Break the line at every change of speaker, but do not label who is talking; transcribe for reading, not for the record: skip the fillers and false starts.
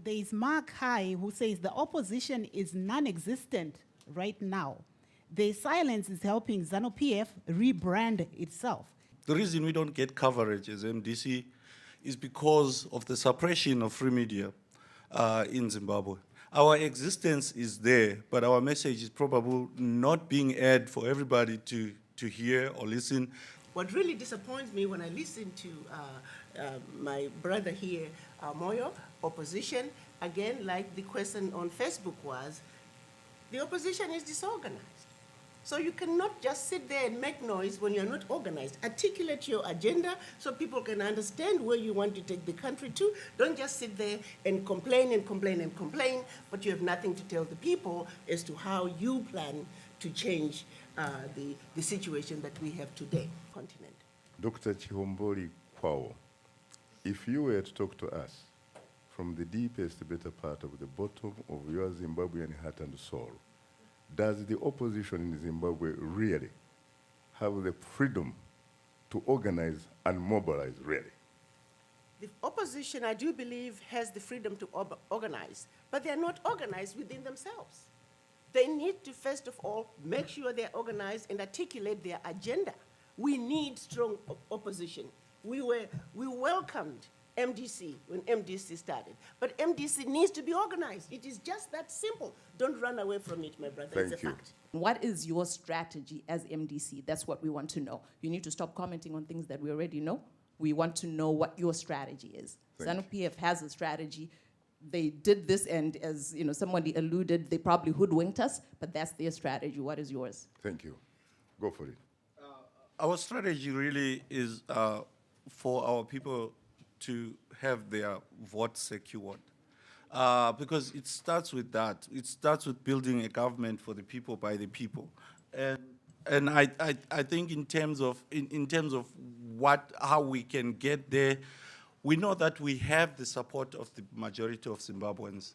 There is Mark High who says the opposition is non-existent right now. Their silence is helping ZANU-PF rebrand itself.
The reason we don't get coverage as MDC is because of the suppression of free media in Zimbabwe. Our existence is there, but our message is probably not being aired for everybody to hear or listen.
What really disappoints me when I listen to my brother here, Moyo, opposition, again, like the question on Facebook was, the opposition is disorganized. So you cannot just sit there and make noise when you're not organized. Articulate your agenda so people can understand where you want to take the country to. Don't just sit there and complain and complain and complain, but you have nothing to tell the people as to how you plan to change the situation that we have today, continent.
Dr. Chihomboli Kwawo, if you were to talk to us from the deepest, better part of the bottom of your Zimbabwean heart and soul, does the opposition in Zimbabwe really have the freedom to organize and mobilize, really?
The opposition, I do believe, has the freedom to organize, but they're not organized within themselves. They need to, first of all, make sure they're organized and articulate their agenda. We need strong opposition. We welcomed MDC when MDC started, but MDC needs to be organized. It is just that simple. Don't run away from it, my brother.
Thank
it's a
you.
fact.
What is your strategy as MDC? That's what we want to know. You need to stop commenting on things that we already know. We want to know what your strategy is. ZANU-PF has a strategy. They did this, and as you know, somebody alluded, they probably hoodwinked us, but that's their strategy. What is yours?
Thank you. Go for it.
Our strategy really is for our people to have their vote secured. Because it starts with that. It starts with building a government for the people, by the people. And I think in terms of how we can get there, we know that we have the support of the majority of Zimbabweans.